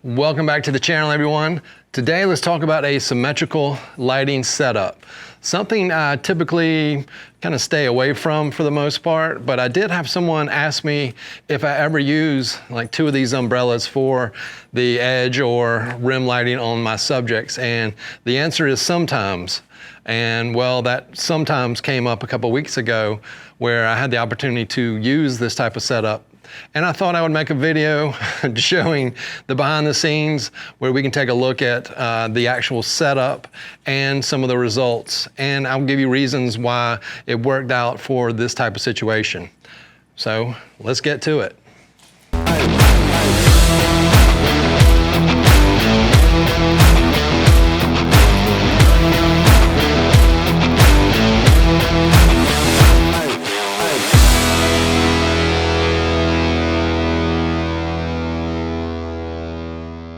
Welcome back to the channel, everyone. Today, let's talk about a symmetrical lighting setup. Something I typically kind of stay away from for the most part, but I did have someone ask me if I ever use like two of these umbrellas for the edge or rim lighting on my subjects, and the answer is sometimes. And well, that sometimes came up a couple weeks ago where I had the opportunity to use this type of setup. And I thought I would make a video showing the behind the scenes where we can take a look at the actual setup and some of the results. And I'll give you reasons why it worked out for this type of situation. So let's get to it.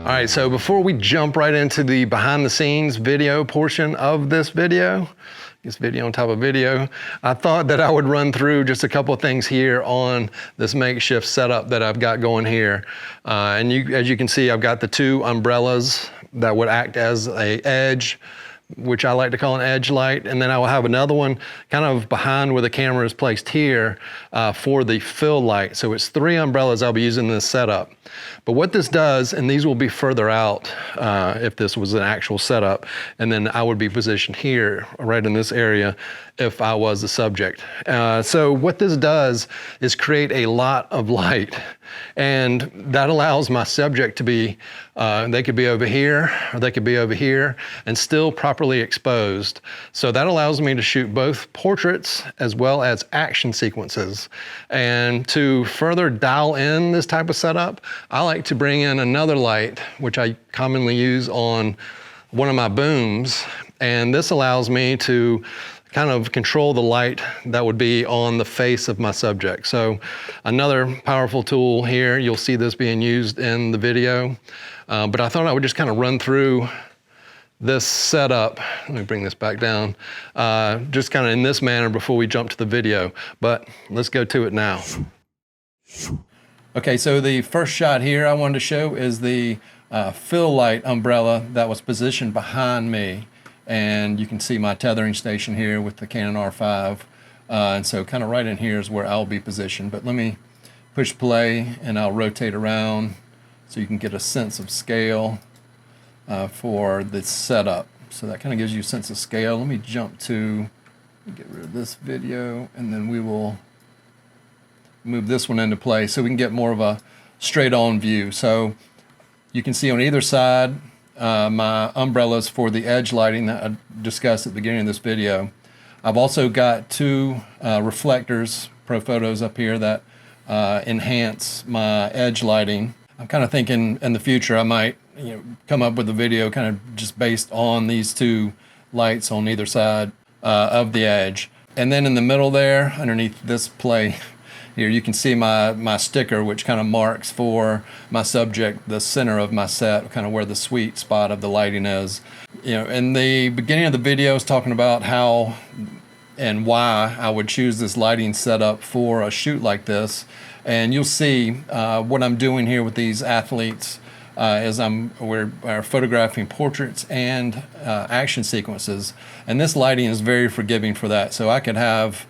All right, so before we jump right into the behind the scenes video portion of this video on top of video, I thought that I would run through just a couple of things here on this makeshift setup that I've got going here. And as you can see, I've got the two umbrellas that would act as an edge, which I like to call an edge light, and then I will have another one kind of behind where the camera is placed here for the fill light. So it's three umbrellas I'll be using in this setup. But what this does, and these will be further out if this was an actual setup, and then I would be positioned here, right in this area, if I was the subject. So what this does is create a lot of light, and that allows my subject to be, they could be over here, or they could be over here, and still properly exposed. So that allows me to shoot both portraits as well as action sequences. And to further dial in this type of setup, I like to bring in another light, which I commonly use on one of my booms. And this allows me to kind of control the light that would be on the face of my subject. So another powerful tool here, you'll see this being used in the video. But I thought I would just kind of run through this setup. Let me bring this back down. Just kind of in this manner before we jump to the video, but let's go to it now. Okay, so the first shot here I wanted to show is the fill light umbrella that was positioned behind me. And you can see my tethering station here with the Canon R5. And so kind of right in here is where I'll be positioned. But let me push play and I'll rotate around so you can get a sense of scale for the setup. So that kind of gives you a sense of scale. Let me jump to, get rid of this video, and then we will move this one into play so we can get more of a straight on view. So you can see on either side my umbrellas for the edge lighting that I discussed at the beginning of this video. I've also got two reflectors, Pro Photos up here that enhance my edge lighting. I'm kind of thinking in the future I might come up with a video kind of just based on these two lights on either side of the edge. And then in the middle there, underneath this play here, you can see my sticker, which kind of marks for my subject the center of my set, kind of where the sweet spot of the lighting is. In the beginning of the video, I was talking about how and why I would choose this lighting setup for a shoot like this. And you'll see what I'm doing here with these athletes as we're photographing portraits and action sequences. And this lighting is very forgiving for that. So I could have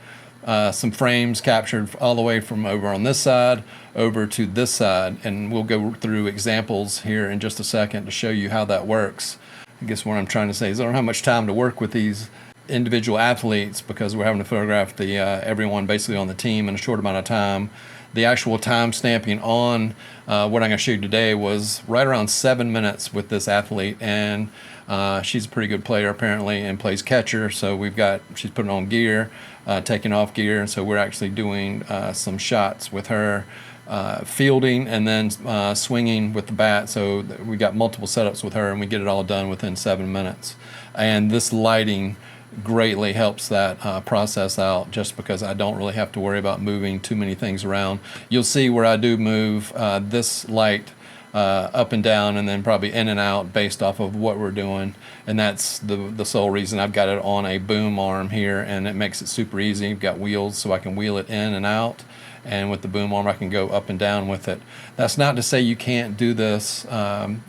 some frames captured all the way from over on this side over to this side, and we'll go through examples here in just a second to show you how that works. I guess what I'm trying to say is I don't have much time to work with these individual athletes because we're having to photograph the everyone basically on the team in a short amount of time. The actual time stamping on what I'm going to shoot today was right around 7 minutes with this athlete, and she's a pretty good player apparently and plays catcher. So she's putting on gear, taking off gear, and so we're actually doing some shots with her fielding and then swinging with the bat. So we got multiple setups with her, and we get it all done within 7 minutes. And this lighting greatly helps that process out, just because I don't really have to worry about moving too many things around. You'll see where I do move this light up and down and then probably in and out based off of what we're doing, and that's the sole reason I've got it on a boom arm here, and it makes it super easy. I've got wheels so I can wheel it in and out, and with the boom arm I can go up and down with it. That's not to say you can't do this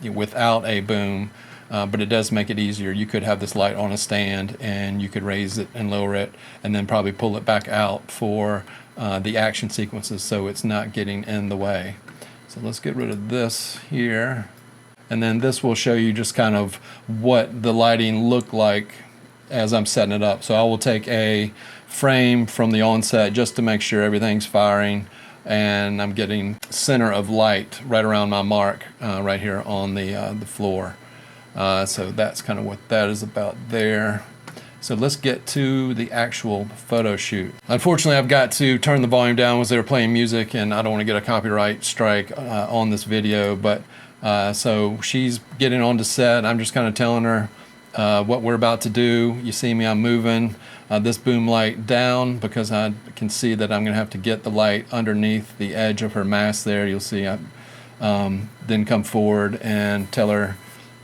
without a boom, but it does make it easier. You could have this light on a stand and you could raise it and lower it and then probably pull it back out for the action sequences so it's not getting in the way. So let's get rid of this here. And then this will show you just kind of what the lighting looked like as I'm setting it up. So I will take a frame from the onset just to make sure everything's firing and I'm getting center of light right around my mark right here on the floor. So that's kind of what that is about there. So let's get to the actual photo shoot. Unfortunately, I've got to turn the volume down as they were playing music, and I don't want to get a copyright strike on this video, but so she's getting on to set. I'm just kind of telling her what we're about to do. You see me, I'm moving this boom light down because I can see that I'm going to have to get the light underneath the edge of her mask there. You'll see I then come forward and tell her,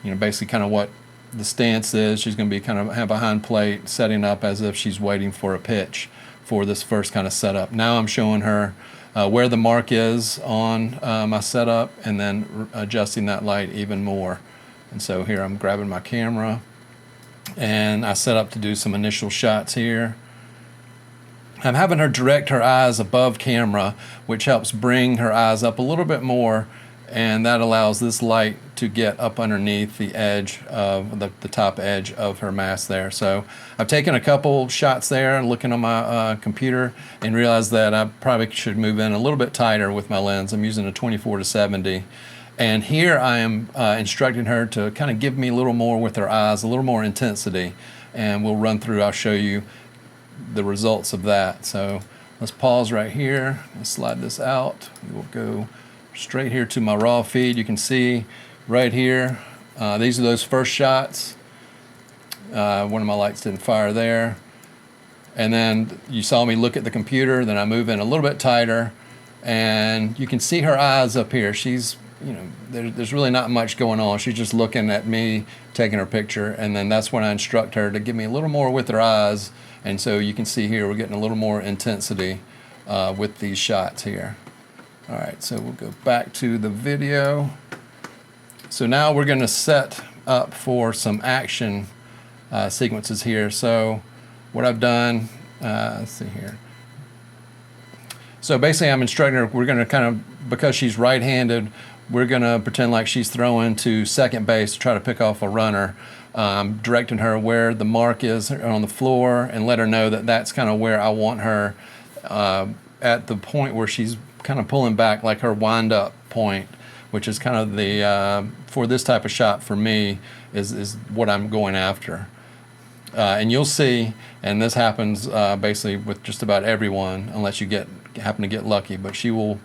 you know, basically kind of what the stance is. She's going to be kind of have a behind plate setting up as if she's waiting for a pitch for this first kind of setup. Now I'm showing her where the mark is on my setup and then adjusting that light even more. And so here I'm grabbing my camera and I set up to do some initial shots here. I'm having her direct her eyes above camera, which helps bring her eyes up a little bit more, and that allows this light to get up underneath the edge of the top edge of her mask there. So I've taken a couple shots there and looking on my computer and realized that I probably should move in a little bit tighter with my lens. I'm using a 24-70. And here I am instructing her to kind of give me a little more with her eyes, a little more intensity. And we'll run through, I'll show you the results of that. So let's pause right here and slide this out. We'll go straight here to my raw feed. You can see right here, these are those first shots. One of my lights didn't fire there. And then you saw me look at the computer, then I move in a little bit tighter, and you can see her eyes up here. She's, you know, there's really not much going on. She's just looking at me, taking her picture, and then that's when I instruct her to give me a little more with her eyes. And so you can see here we're getting a little more intensity with these shots here. All right, so we'll go back to the video. So now we're going to set up for some action sequences here. So what I've done, let's see here. So basically I'm instructing her, we're going to kind of, because she's right-handed, we're going to pretend like she's throwing to second base to try to pick off a runner. Directing her where the mark is on the floor and let her know that that's kind of where I want her at the point where she's kind of pulling back, like her wind-up point, which is kind of the, for this type of shot for me, is what I'm going after. And you'll see, and this happens basically with just about everyone, unless you happen to get lucky, but she will,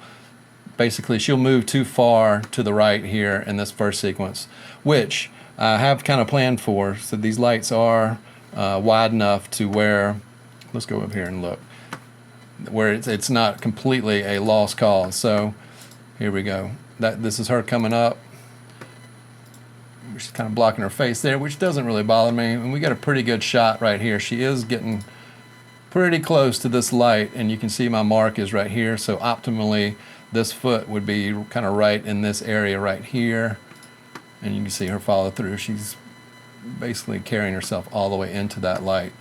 basically she'll move too far to the right here in this first sequence, which I have kind of planned for. So these lights are wide enough to where, let's go up here and look, where it's not completely a lost cause. So here we go. This is her coming up. She's kind of blocking her face there, which doesn't really bother me. And we got a pretty good shot right here. She is getting pretty close to this light, and you can see my mark is right here. So optimally, this foot would be kind of right in this area right here. And you can see her follow through. She's basically carrying herself all the way into that light.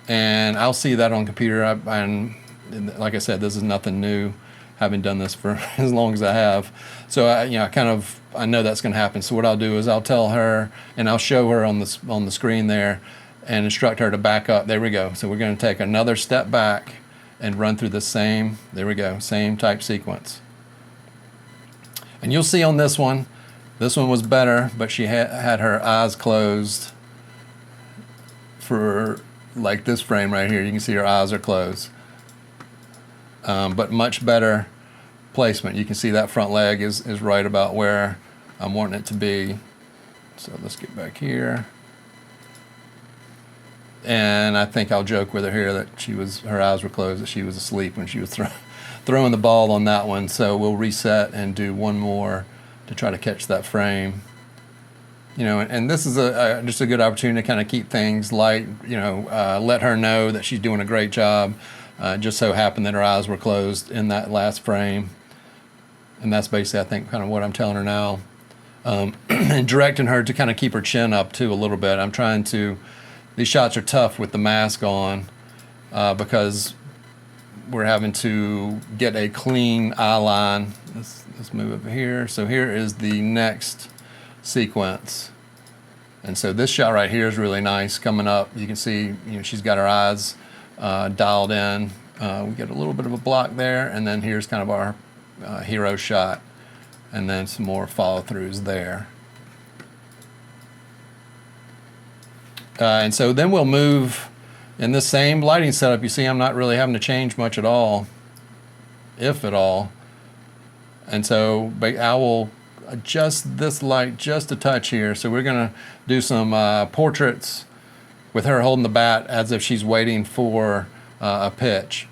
And I'll see that on computer. And like I said, this is nothing new, having done this for as long as I have. So I know that's going to happen. So what I'll do is I'll tell her, and I'll show her on the screen there, and instruct her to back up. There we go. So we're going to take another step back and run through the same. There we go. Same type sequence. And you'll see on this one. This one was better, but she had her eyes closed for like this frame right here. You can see her eyes are closed. But much better placement. You can see that front leg is right about where I'm wanting it to be. So let's get back here. And I think I'll joke with her here that her eyes were closed, that she was asleep when she was throwing the ball on that one. So we'll reset and do one more to try to catch that frame. You know, and this is just a good opportunity to kind of keep things light, you know, let her know that she's doing a great job. It just so happened that her eyes were closed in that last frame. And that's basically, I think, kind of what I'm telling her now. And directing her to kind of keep her chin up too a little bit. I'm trying to, these shots are tough with the mask on because we're having to get a clean eye line. Let's move over here. So here is the next sequence. And so this shot right here is really nice coming up. You can see, she's got her eyes dialed in. We get a little bit of a block there, and then here's kind of our hero shot, and then some more follow-throughs there. And so then we'll move in the same lighting setup. You see I'm not really having to change much at all, if at all. And so I will adjust this light just a touch here. So we're going to do some portraits with her holding the bat as if she's waiting for a pitch.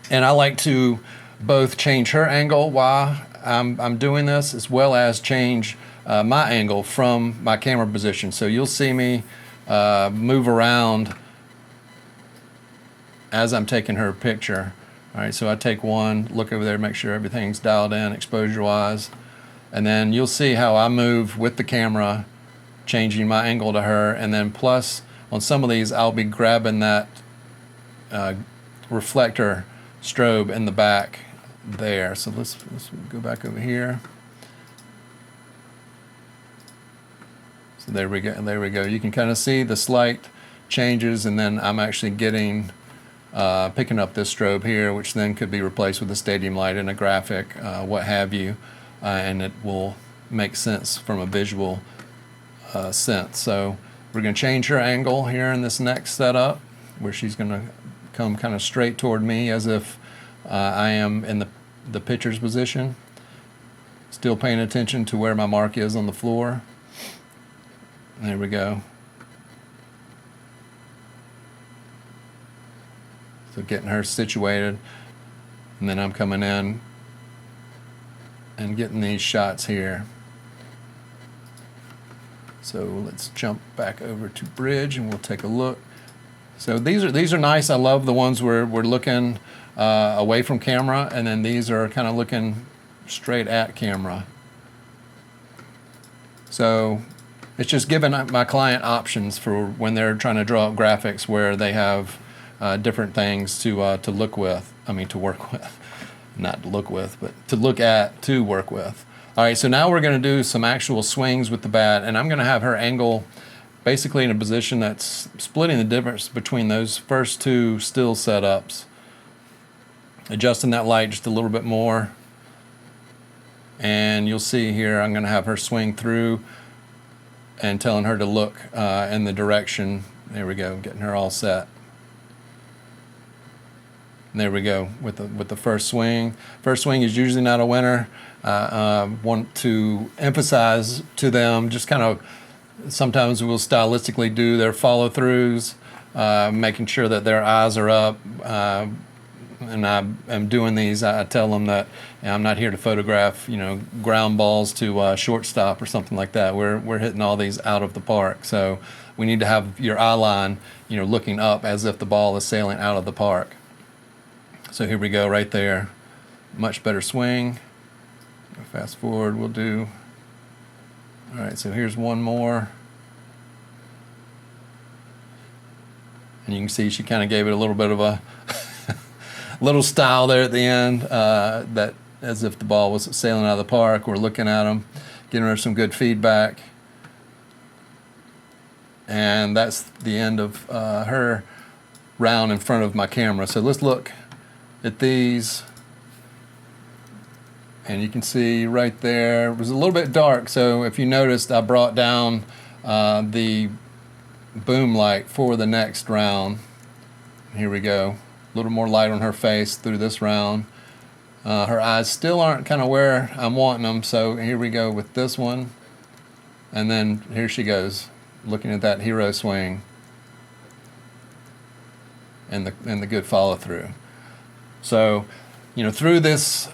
And I like to both change her angle while I'm doing this, as well as change my angle from my camera position. So you'll see me move around as I'm taking her picture. All right, so I take one, look over there, make sure everything's dialed in exposure-wise, and then you'll see how I move with the camera, changing my angle to her, and then plus on some of these I'll be grabbing that reflector strobe in the back there. So let's go back over here. So there we go. You can kind of see the slight changes, and then I'm actually getting picking up this strobe here, which then could be replaced with a stadium light and a graphic, what have you, and it will make sense from a visual sense. So we're going to change her angle here in this next setup, where she's going to come kind of straight toward me as if I am in the pitcher's position, still paying attention to where my mark is on the floor. There we go. So getting her situated, and then I'm coming in and getting these shots here. So let's jump back over to bridge and we'll take a look. So these are nice. I love the ones where we're looking away from camera, and then these are kind of looking straight at camera. So it's just giving my client options for when they're trying to draw up graphics where they have different things to look with. I mean, to work with, not to look with, but to look at, to work with. All right, so now we're going to do some actual swings with the bat, and I'm going to have her angle basically in a position that's splitting the difference between those first two still setups. Adjusting that light just a little bit more, and you'll see here I'm going to have her swing through and telling her to look in the direction. There we go, getting her all set. And there we go with the first swing. First swing is usually not a winner. Want to emphasize to them just kind of, sometimes we'll stylistically do their follow-throughs, making sure that their eyes are up. And I'm doing these. I tell them that I'm not here to photograph, ground balls to shortstop or something like that. We're hitting all these out of the park. So we need to have your eye line, looking up as if the ball is sailing out of the park. So here we go, right there. Much better swing. Fast forward, we'll do. All right, so here's one more. And you can see she kind of gave it a little bit of a little style there at the end, that as if the ball was sailing out of the park. We're looking at them, giving her some good feedback. And that's the end of her round in front of my camera. So let's look at these. And you can see right there, it was a little bit dark. So if you noticed, I brought down the boom light for the next round. Here we go. A little more light on her face through this round. Her eyes still aren't kind of where I'm wanting them, so here we go with this one. And then here she goes, looking at that hero swing and the good follow through. So, through this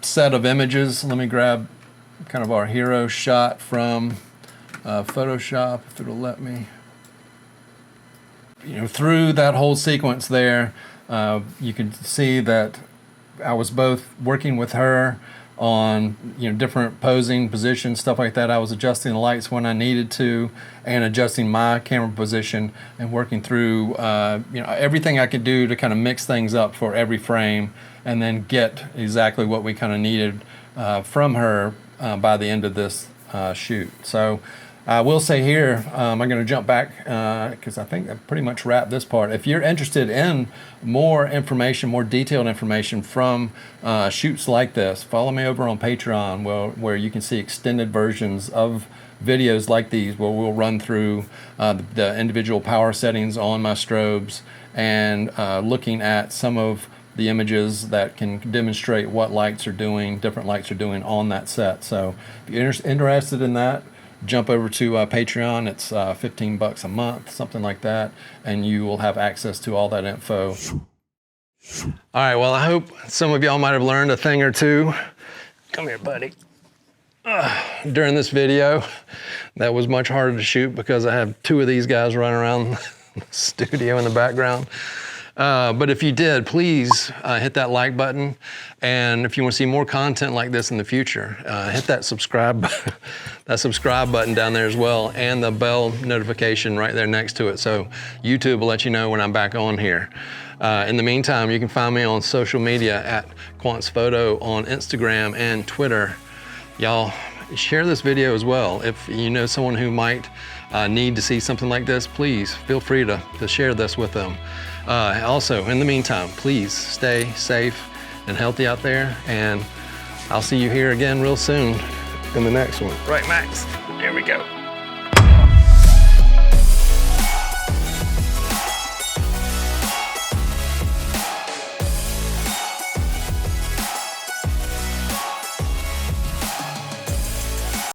set of images, let me grab kind of our hero shot from Photoshop, if it'll let me. Through that whole sequence there, you can see that I was both working with her on different posing positions, stuff like that. I was adjusting the lights when I needed to, and adjusting my camera position, and working through everything I could do to kind of mix things up for every frame, and then get exactly what we kind of needed from her by the end of this shoot. So I will say here, I'm going to jump back because I think I pretty much wrapped this part. If you're interested in more information, more detailed information from shoots like this, follow me over on Patreon, where you can see extended versions of videos like these, where we'll run through the individual power settings on my strobes, and looking at some of the images that can demonstrate what lights are doing, different lights are doing on that set. So if you're interested in that, jump over to Patreon. It's $15 a month, something like that, and you will have access to all that info. All right, well, I hope some of y'all might have learned a thing or two. Come here, buddy. During this video, that was much harder to shoot because I have two of these guys running around the studio in the background. But if you did, please hit that like button. And if you want to see more content like this in the future, hit that subscribe button down there as well, and the bell notification right there next to it. So YouTube will let you know when I'm back on here. In the meantime, you can find me on social media at quantzphoto on Instagram and Twitter. Y'all, share this video as well. If you know someone who might need to see something like this, please feel free to share this with them. Also, in the meantime, please stay safe and healthy out there, and I'll see you here again real soon in the next one. Right, Max? Here we go.